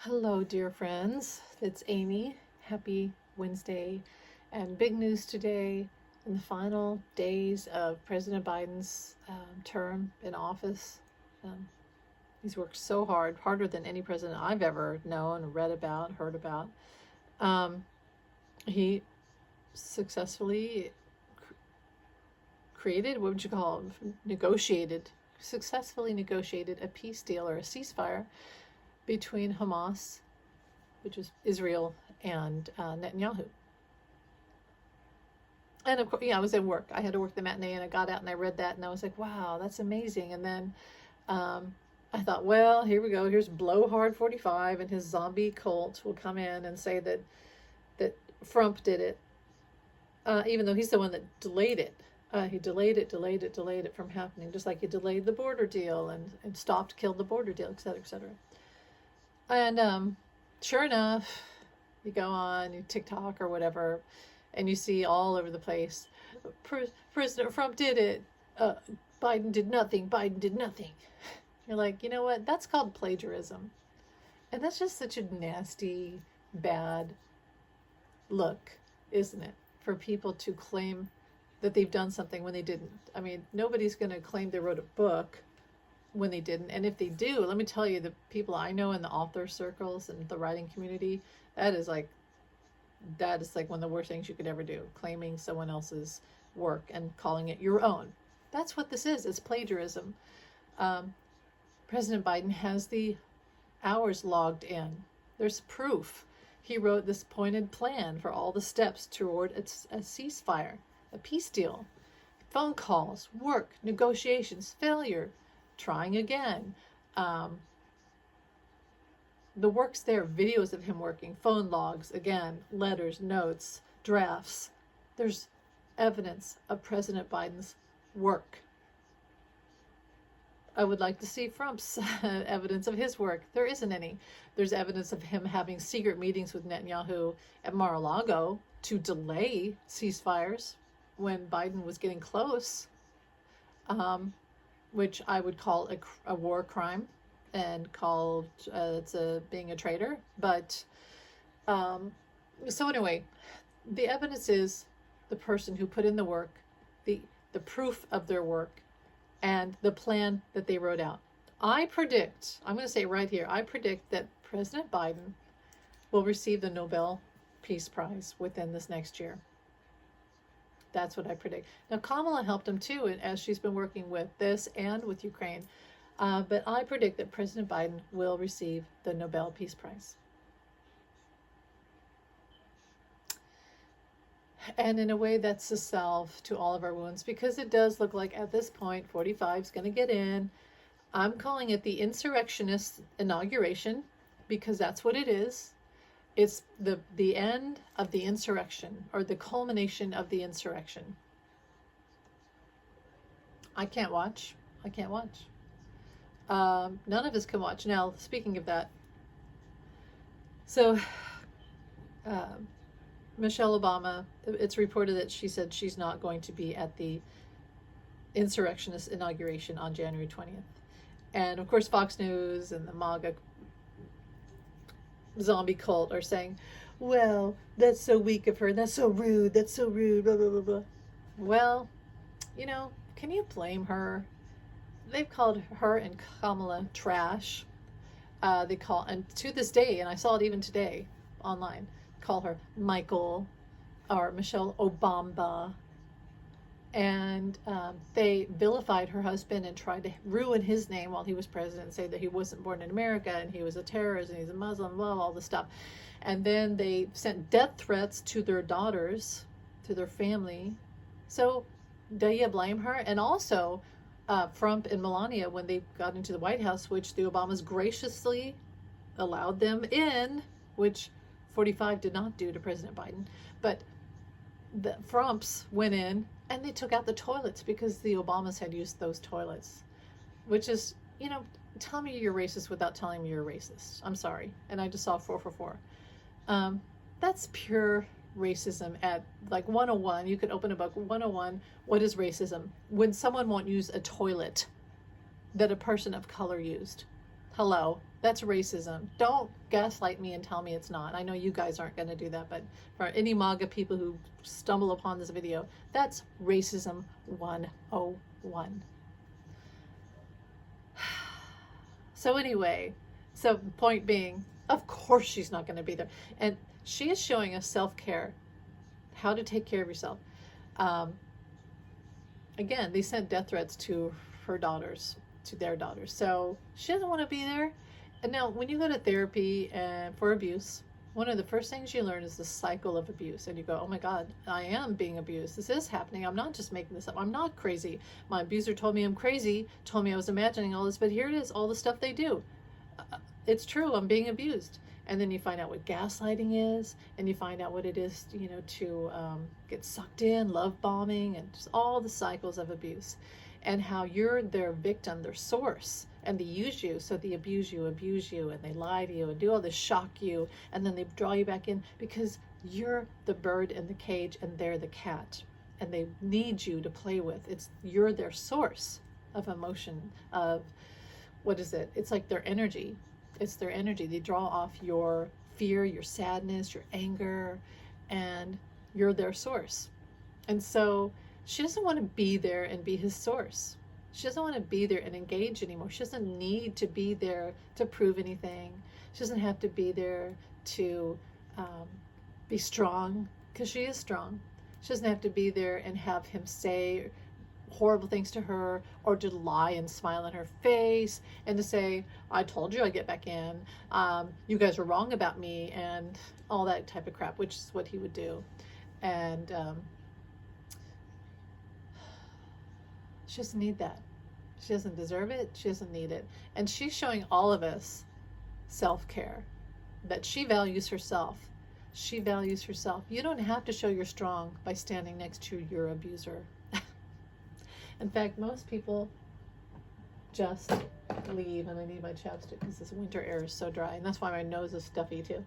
Hello, dear friends. It's Amy. Happy Wednesday. And big news today in the final days of President Biden's term in office. Um, he's worked so hard, harder than any president I've ever known, read about, heard about. Um, he successfully created, what would you call it? Successfully negotiated a peace deal or a ceasefire between Hamas, which is Israel, and Netanyahu. And of course, I was at work. I had to work the matinee, and I got out and I read that, and I was like, wow, that's amazing. And then I thought, well, here we go. Here's Blowhard 45 and his zombie cult will come in and say that Trump did it, even though he's the one that delayed it. He delayed it from happening, just like he delayed the border deal and killed the border deal, et cetera, et cetera. And sure enough, you go on you TikTok or whatever, and you see all over the place, President Trump did it. Biden did nothing. Biden did nothing. You're like, you know what? That's called plagiarism. And that's just such a nasty, bad look, isn't it? For people to claim that they've done something when they didn't. I mean, nobody's going to claim they wrote a book when they didn't. And if they do, let me tell you, the people I know in the author circles and the writing community, that is like one of the worst things you could ever do, claiming someone else's work and calling it your own. That's what this is. It's plagiarism. President Biden has the hours logged in. There's proof. He wrote this pointed plan for all the steps toward a ceasefire, a peace deal, phone calls, work, negotiations, failure, trying again. The work's there, videos of him working, phone logs, again, letters, notes, drafts. There's evidence of President Biden's work. I would like to see Trump's evidence of his work. There isn't any. There's evidence of him having secret meetings with Netanyahu at Mar-a-Lago to delay ceasefires when Biden was getting close, which I would call a war crime and called being a traitor. But so anyway, the evidence is the person who put in the work, the proof of their work, and the plan that they wrote out. I'm going to say right here, I predict that President Biden will receive the Nobel Peace Prize within this next year. That's what I predict. Now, Kamala helped him too, as she's been working with this and with Ukraine. But I predict that President Biden will receive the Nobel Peace Prize. And in a way, that's a salve to all of our wounds, because it does look like at this point, 45 is going to get in. I'm calling it the insurrectionist inauguration, because that's what it is. It's the end of the insurrection, or the culmination of the insurrection. I can't watch. None of us can watch. Now, speaking of that, so Michelle Obama, it's reported that she said she's not going to be at the insurrectionist inauguration on January 20th. And of course, Fox News and the MAGA zombie cult are saying, well, that's so weak of her, that's so rude, blah, blah, blah, blah. Well, can you blame her? They've called her and Kamala trash. And to this day, and I saw it even today online, call her Michael or Michelle Obama. And they vilified her husband and tried to ruin his name while he was president, and say that he wasn't born in America and he was a terrorist and he's a Muslim, blah, all this stuff. And then they sent death threats to their daughters, to their family. So do you blame her? And also, Trump and Melania, when they got into the White House, which the Obamas graciously allowed them in, which 45 did not do to President Biden, but the Trumps went in and they took out the toilets because the Obamas had used those toilets, which is, tell me you're racist without telling me you're racist. I'm sorry. And I just saw 444. That's pure racism at like 101. You could open a book, 101, what is racism? When someone won't use a toilet that a person of color used. Hello. That's racism. Don't gaslight me and tell me it's not. I know you guys aren't going to do that, but for any MAGA people who stumble upon this video, that's racism 101. So anyway, so point being, of course she's not going to be there. And she is showing us self-care, how to take care of yourself. Again, they sent death threats to her daughters, to their daughters. So she doesn't want to be there. And now when you go to therapy and for abuse, one of the first things you learn is the cycle of abuse. And you go, oh my God, I am being abused. This is happening. I'm not just making this up. I'm not crazy. My abuser told me I'm crazy, told me I was imagining all this, but here it is, all the stuff they do. It's true, I'm being abused. And then you find out what gaslighting is, and you find out what it is, you know, to get sucked in, love bombing, and just all the cycles of abuse, and how you're their victim, their source, and they use you, so they abuse you, and they lie to you, and do all this, shock you, and then they draw you back in because you're the bird in the cage and they're the cat, and they need you to play with. You're their source of emotion, of, what is it? It's like their energy. It's their energy. They draw off your fear, your sadness, your anger, and you're their source. And so she doesn't want to be there and be his source. She doesn't want to be there and engage anymore. She doesn't need to be there to prove anything. She doesn't have to be there to be strong, because she is strong. She doesn't have to be there and have him say horrible things to her, or to lie and smile in her face and to say, I told you I'd get back in, you guys were wrong about me, and all that type of crap, which is what he would do. And she doesn't need that. She doesn't deserve it. She doesn't need it. And she's showing all of us self-care, that she values herself. She values herself. You don't have to show you're strong by standing next to your abuser. In fact, most people just leave, and I need my chapstick because this winter air is so dry, and that's why my nose is stuffy too.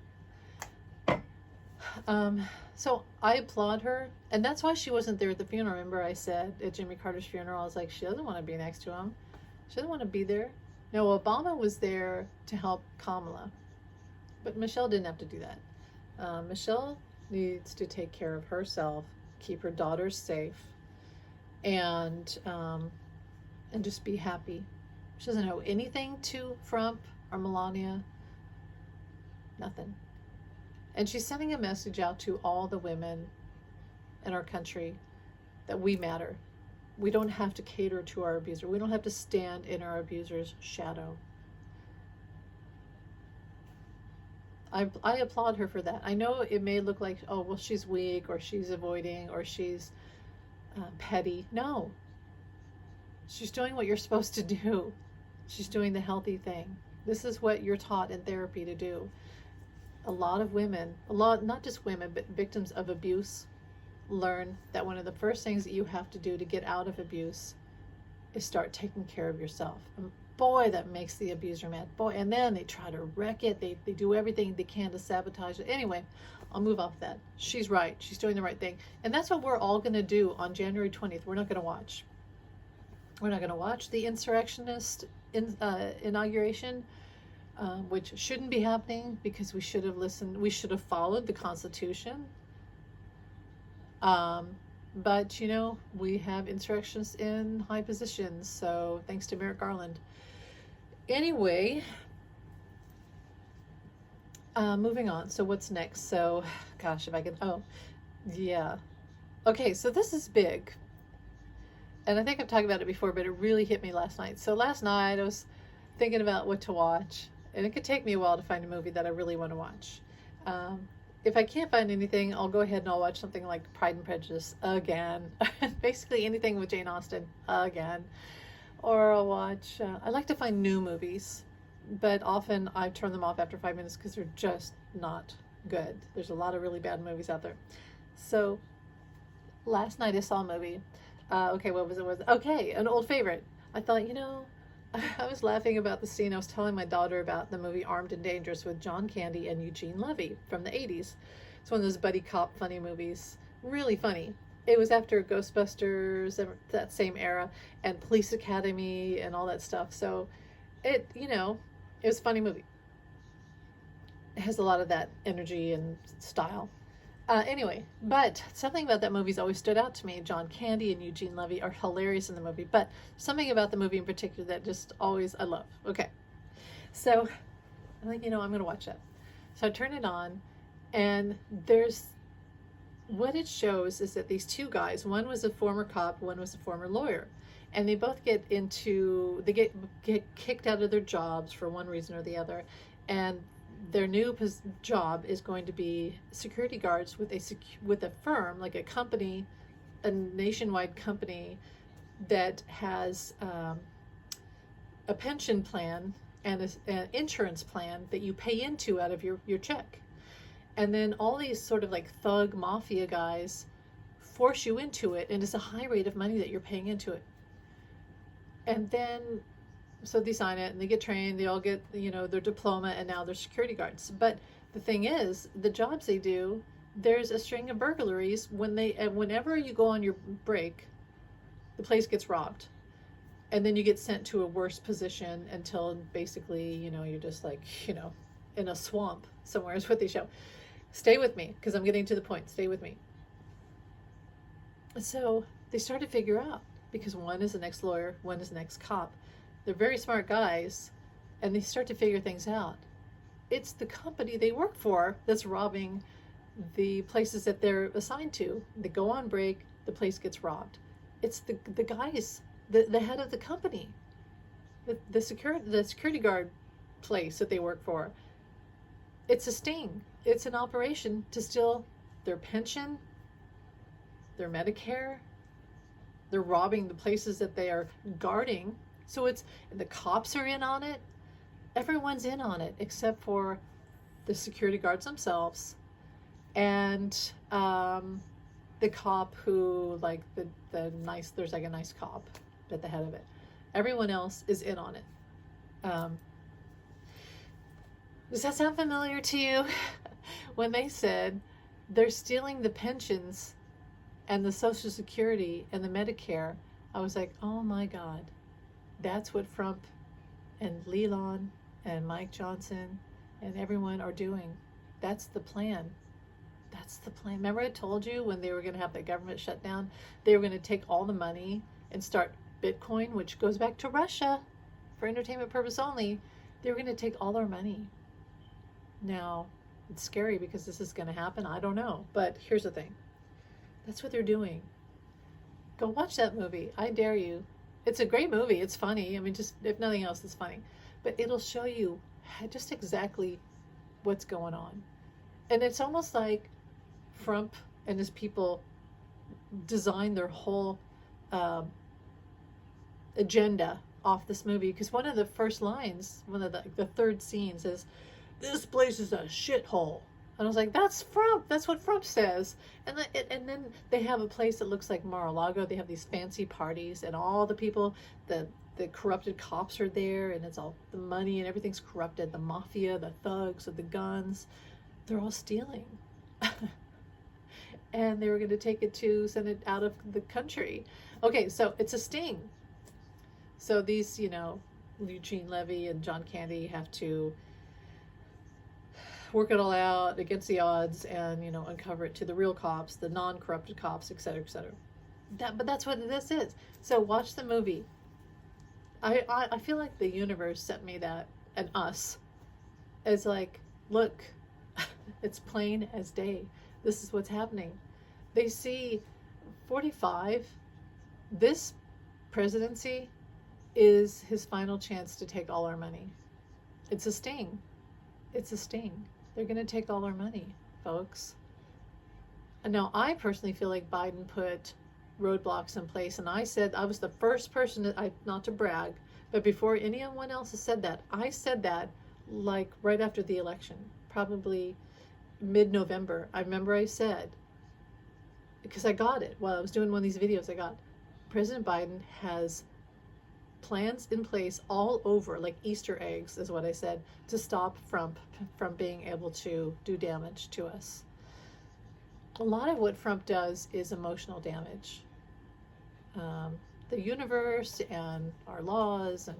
So I applaud her, and that's why she wasn't there at the funeral. Remember I said at Jimmy Carter's funeral, I was like, she doesn't want to be next to him. She doesn't want to be there. No, Obama was there to help Kamala, but Michelle didn't have to do that. Michelle needs to take care of herself, keep her daughters safe, and just be happy. She doesn't owe anything to Trump or Melania. Nothing. And she's sending a message out to all the women in our country that we matter. We don't have to cater to our abuser. We don't have to stand in our abuser's shadow. I applaud her for that. I know it may look like, oh, well, she's weak, or she's avoiding, or she's petty. No. She's doing what you're supposed to do. She's doing the healthy thing. This is what you're taught in therapy to do. A lot of women, not just women, but victims of abuse, learn that one of the first things that you have to do to get out of abuse is start taking care of yourself. And boy, that makes the abuser mad. Boy, and then they try to wreck it. They do everything they can to sabotage it. Anyway, I'll move off that. She's right. She's doing the right thing. And that's what we're all going to do on January 20th. We're not going to watch. We're not going to watch the insurrectionist inauguration, which shouldn't be happening, because we should have listened. We should have followed the Constitution. But, you know, we have insurrectionists in high positions. So thanks to Merrick Garland. Anyway, moving on. So what's next? So, gosh, if I can, oh, yeah. Okay, so this is big. And I think I've talked about it before, but it really hit me last night. So last night I was thinking about what to watch, and it could take me a while to find a movie that I really want to watch. If I can't find anything, I'll go ahead and I'll watch something like Pride and Prejudice again. Basically anything with Jane Austen again. Or I'll watch, I like to find new movies, but often I turn them off after 5 minutes because they're just not good. There's a lot of really bad movies out there. So last night I saw a movie. Okay, what was it? Okay, an old favorite. I thought, you know, I was laughing about the scene. I was telling my daughter about the movie Armed and Dangerous with John Candy and Eugene Levy from the 80s. It's one of those buddy cop funny movies. Really funny. It was after Ghostbusters, that same era, and Police Academy and all that stuff. So it, you know, It was a funny movie. It has a lot of that energy and style. Anyway, but something about that movie's always stood out to me. John Candy and Eugene Levy are hilarious in the movie, but something about the movie in particular that just always I love. Okay, so I'm like, I'm going to watch that. So I turn it on, and there's what it shows is that these two guys, one was a former cop, one was a former lawyer, and they both get kicked out of their jobs for one reason or the other, and their new job is going to be security guards with a firm, like a company, a nationwide company that has a pension plan and an insurance plan that you pay into out of your check. And then all these sort of like thug mafia guys force you into it, and it's a high rate of money that you're paying into it. And then, so they sign it and they get trained, they all get, their diploma, and now they're security guards. But the thing is, the jobs they do, there's a string of burglaries. Whenever you go on your break, the place gets robbed. And then you get sent to a worse position until basically, you're just like, in a swamp somewhere is what they show. Stay with me, because I'm getting to the point. Stay with me. So they start to figure out, because one is an ex-lawyer, one is an ex-cop. They're very smart guys, and they start to figure things out. It's the company they work for that's robbing the places that they're assigned to. They go on break, the place gets robbed. It's the guys, the head of the company, the security guard place that they work for. It's a sting. It's an operation to steal their pension, their Medicare. They're robbing the places that they are guarding. So the cops are in on it. Everyone's in on it except for the security guards themselves and the cop who, like there's like a nice cop at the head of it. Everyone else is in on it. Does that sound familiar to you? When they said they're stealing the pensions and the Social Security and the Medicare, I was like, oh my God, that's what Frump and Leland and Mike Johnson and everyone are doing. That's the plan. That's the plan. Remember I told you when they were going to have the government shut down, they were going to take all the money and start Bitcoin, which goes back to Russia for entertainment purpose only. They were going to take all our money. Now, it's scary because this is going to happen. I don't know. But here's the thing. That's what they're doing. Go watch that movie. I dare you. It's a great movie. It's funny. I mean, just if nothing else, it's funny. But it'll show you just exactly what's going on. And it's almost like Frump and his people designed their whole agenda off this movie. Because one of the first lines, one of the third scenes is, "This place is a shithole." And I was like, that's Frump. That's what Frump says. And then they have a place that looks like Mar-a-Lago. They have these fancy parties, and all the people, the corrupted cops are there, and it's all the money and everything's corrupted. The mafia, the thugs with the guns, they're all stealing. And they were going to send it out of the country. Okay, so it's a sting. So these, Eugene Levy and John Candy have to work it all out against the odds and, uncover it to the real cops, the non-corrupted cops, et cetera, et cetera. But that's what this is. So watch the movie. I feel like the universe sent me that, and us, as like, look, it's plain as day. This is what's happening. They see 45, this presidency is his final chance to take all our money. It's a sting. It's a sting. They're going to take all our money, folks. And now, I personally feel like Biden put roadblocks in place, and I said I was the first person not to brag, but before anyone else has said that, I said that like right after the election, probably mid-November. I remember I said, because I got it while I was doing one of these videos, I got President Biden has plans in place all over, like Easter eggs is what I said, to stop Frump from being able to do damage to us. A lot of what Frump does is emotional damage. The universe and our laws and,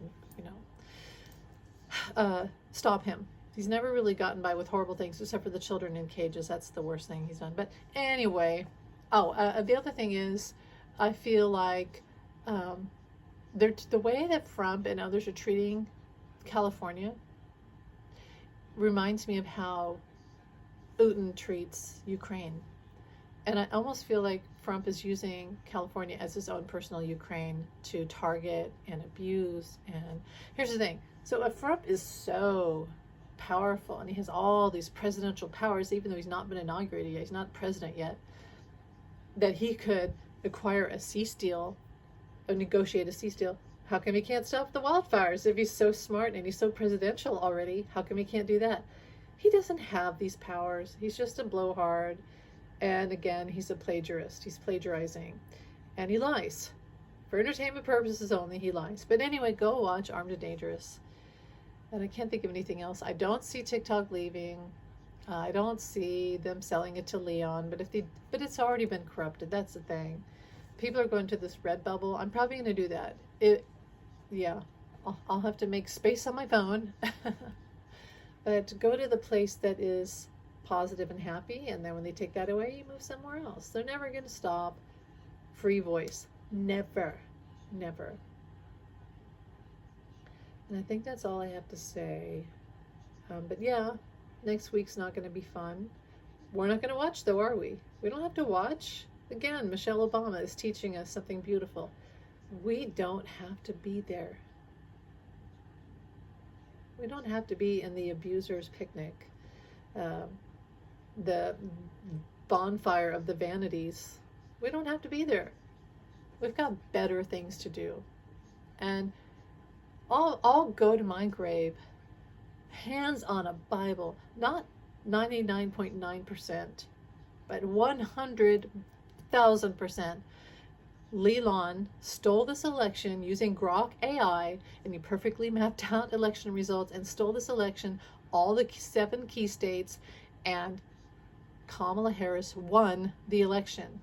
stop him. He's never really gotten by with horrible things except for the children in cages. That's the worst thing he's done. But anyway, the other thing is, I feel like the way that Trump and others are treating California reminds me of how Putin treats Ukraine. And I almost feel like Trump is using California as his own personal Ukraine to target and abuse. And here's the thing. So if Trump is so powerful and he has all these presidential powers, even though he's not been inaugurated yet, he's not president yet, that he could acquire a cease deal or negotiate a cease deal. How come he can't stop the wildfires if he's so smart and he's so presidential already? How come he can't do that? He doesn't have these powers. He's just a blowhard. And again, he's a plagiarist. He's plagiarizing. And he lies. For entertainment purposes only, he lies. But anyway, go watch Armed and Dangerous. And I can't think of anything else. I don't see TikTok leaving. I don't see them selling it to Leon. But it's already been corrupted. That's the thing. People are going to this red bubble. I'm probably going to do that. I'll have to make space on my phone. But to go to the place that is positive and happy, and then when they take that away, you move somewhere else. They're never going to stop free voice. Never. Never. And I think that's all I have to say. But yeah, next week's not going to be fun. We're not going to watch, though, are we? We don't have to watch. Again, Michelle Obama is teaching us something beautiful. We don't have to be there. We don't have to be in the abuser's picnic, the bonfire of the vanities. We don't have to be there. We've got better things to do. And I'll go to my grave, hands on a Bible, not 99.9%, but 100,000%. Leland stole this election using Grok AI, and he perfectly mapped out election results and stole this election, all the 7 key states, and Kamala Harris won the election.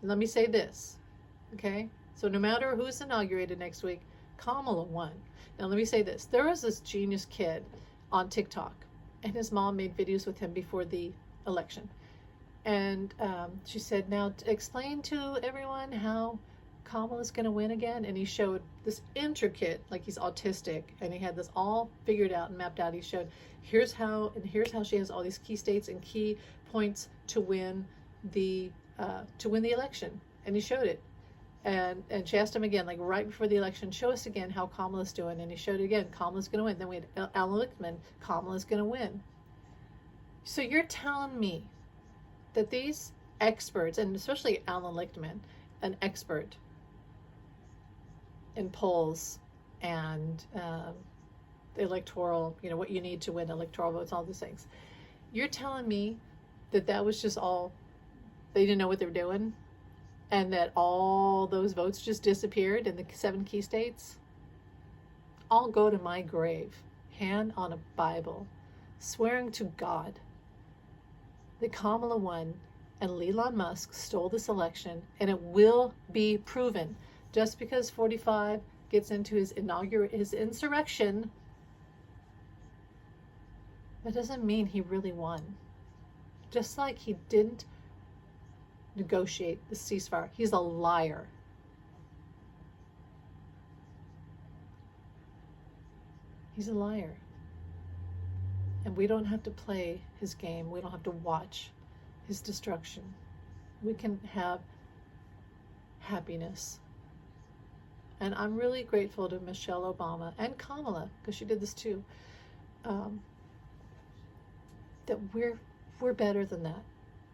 Let me say this, okay? So no matter who's inaugurated next week, Kamala won. Now let me say this. There was this genius kid on TikTok, and his mom made videos with him before the election. And she said, now explain to everyone how Kamala's going to win again. And he showed this intricate, like he's autistic, and he had this all figured out and mapped out. He showed, here's how she has all these key states and key points to win the election. And he showed it. And she asked him again, like right before the election, show us again how Kamala's doing. And he showed it again. Kamala's going to win. Then we had Alan Lichtman. Kamala's going to win. So you're telling me that these experts, and especially Alan Lichtman, an expert in polls and electoral, what you need to win electoral votes, all these things. You're telling me that was just all, they didn't know what they were doing, and that all those votes just disappeared in the 7 key states? I'll go to my grave, hand on a Bible, swearing to God that Kamala won and Elon Musk stole this election, and it will be proven. Just because 45 gets into his insurrection, that doesn't mean he really won. Just like he didn't negotiate the ceasefire. He's a liar. He's a liar. And we don't have to play his game. We don't have to watch his destruction. We can have happiness. And I'm really grateful to Michelle Obama and Kamala, because she did this too, that we're better than that.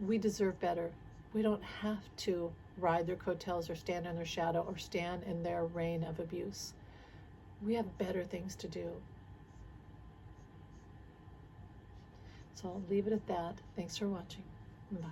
We deserve better. We don't have to ride their coattails or stand in their shadow or stand in their reign of abuse. We have better things to do. So I'll leave it at that. Thanks for watching. Bye.